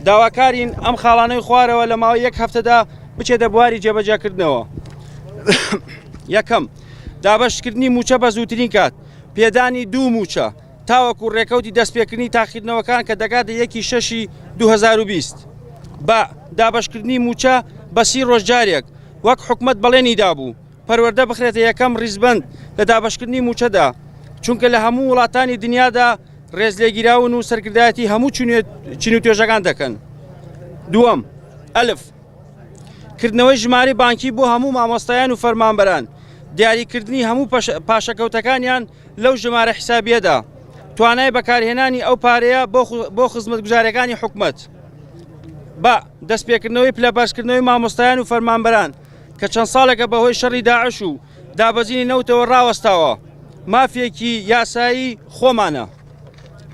داواکارین ئەم خاڵانەی خوارەوە لە ماوەی یەک هەفتەدا بچێتە بواری جێبەجێکردنەوە. یەکەم، دابەشکردنی موچە بە زووترین کات، پێدانی 2 موچە تاوەکو ڕێکەوتی دەستپێکردنی تاقیکردنەوەکان کە دەگاتە 1/6/2020. بە دابەشکردنی موچە بە 30 ڕۆژ جارێک وەک حکومەت بەڵێنی دابوو پەروەردە بخرێتە یەکەم ڕیزبەند لە دابەشکردنی موچەدا، چونکە لە هەموو وڵاتانی دنیادا ڕێزلێگیراون و سەرکردایەتی هەموو چین و توێژەکان دەکەن. دووەم، ئەلف، کردنەوەی ژمارە بانکی بۆ هەموو مامۆستایان و فەرمانبەران، دیاریکردنی هەموو پاشەکەوتەکانیان لەو ژمارە حسابیەدا، توانای بەکارهێنانی ئەو پارەیە بۆ خزمەتگوزارەکانی حکومەت. بە دەستپێکردنەوەی پلەبەرزکردنەوەی مامۆستایان و فەرمانبەران کە چەند ساڵێکە بەهۆی شەڕی داعش و دابەزینی نەوتەوە ڕاوەستاوە، مافیەکی یاسایی خۆمانە.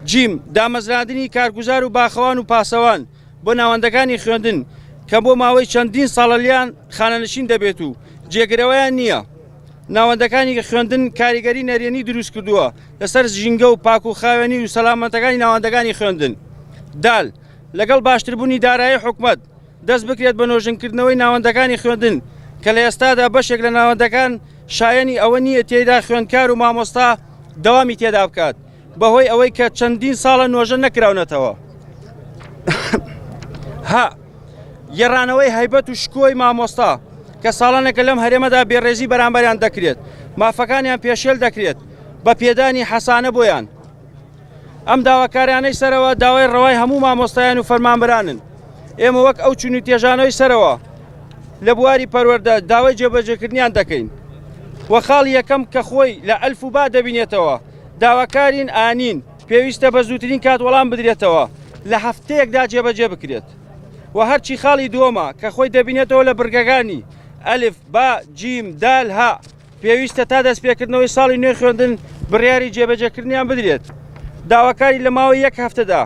جیم، دامەزراندنی کارگوزار و باخەوان و پاسەوان بۆ ناوەندەکانی خوێندن کە بۆ ماوەی چەندین ساڵەلیان خانەنشین دەبێت و جێگرەوەیان نییە. ناوەندەکانی خوێندن کاریگەری نەرێنی دروست کردووە لەسەر ژینگە و پاک و خاوێنی و سەلامەتەکانی ناوەندەکانی خوێندن. دال، لەگەڵ باشتربوونی دارایی حکومەت دەست بکرێت بە نۆژنکردنەوەی ناوەندەکانی خوێندن کە لە ئێستادا بەشێک لە ناوەندەکان شایەنی ئەوە نییە تێدا خوێندکار و مامۆستا دەوامی تێدا بکات بەهۆی ئەوەی کە چەندین ساڵە نۆژە نەکراونەتەوە. ها، گێڕانەوەی هەیبەت و شکۆی مامۆستا کە ساڵانێکە لەم هەرێمەدا بێڕێزی بەرامبەریان دەکرێت، مافەکانیان پێشێل دەکرێت بە پێدانی حەسانە بۆیان. ئەم داواکاریانەی سەرەوە داوای ڕەوای هەموو مامۆستایان و فەرمانبەرانن. ئێمە وەک ئەو چون و تێژانەوەی سەرەوە لە بواری پەروەردە داوای جێبەجێکردنیان دەکەین. وە خاڵی یەکەم کە خۆی لە ئەلف و با دەبینێتەوە، داواکارین ئانین پێویستە بە زووترین کات وەڵام بدرێتەوە لە هەفتەیەکدا جێبەجێ بکرێت. و هەرچی خاڵی دووەمە کە خۆی دەبینێتەوە لە برگەکانی ئەلف، با، جیم، دال، ها، پێویستە تا دەستپێکردنەوەی ساڵی نوێ خوێندن بڕیاری جێبەجێکردنیان بدرێت. داواکاری لە ماوەی یەک هەفتەدا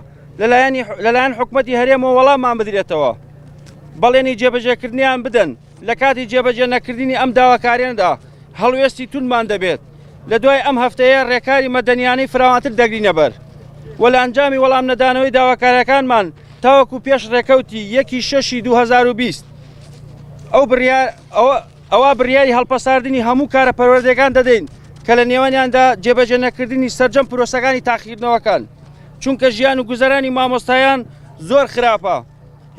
لەلایەن حکومەتی هەرێمەوە وەڵاممان بدرێتەوە، بەڵێنی جێبەجێکردنیان بدەن. لە کاتی جێبەجێ نەکردنی ئەم داواکاریاندا هەڵوێستی تونمان دەبێت. لە دوای ئەم هەفتەیە ڕێکاری مەدەنیانەی فراوانتر دەگرینە بەر و لە ئەنجامی وەڵام نەدانەوەی داواکاریەکانمان تاوەکو پێش ڕێکەوتی 1/6/2020 ئەوە بڕیاری هەڵپەساردنی هەموو کارە پەروەردەکان دەدەین کە لە نێوانیاندا جێبەجێ نەکردنی سەرجەم پرۆسەکانی تاقیکردنەوەکان، چونکە ژیان و گوزەرانی مامۆستایان زۆر خراپە.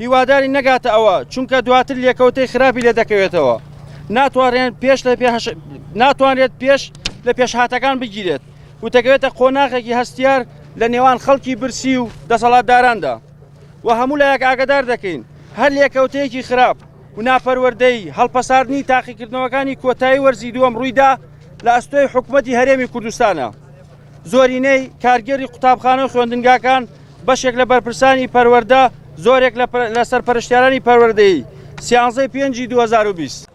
هیواداری نەگاتە ئەوە چونکە دواتر لێکەوتەی خراپی لێ دەکەوێتەوە، ناتوانرێت پێش لە پێشهاتەکان بگیرێت و دەکەوێتە قۆناغێکی هەستیار لە نێوان خەڵکی برسی و دەسەڵاتداراندا. و هەموو لایەک ئاگدار دەکەین هەر لێکەوتەیەکی خراپ و ناپەروەردەی هەڵپەساردنی تاقیکردنەوەکانی کۆتایی وەرزی دووەم ڕوویدا لە ئەستۆی حکومەتی هەرێمی کوردستانە. زۆرینەی کارگەری قوتابخانە و خوێندنگاکان بەشێک لە بەرپرسانی پەروەردە، زۆرێک لە سەرپەرشتیارانی پەروەردەیی 13/5/2020.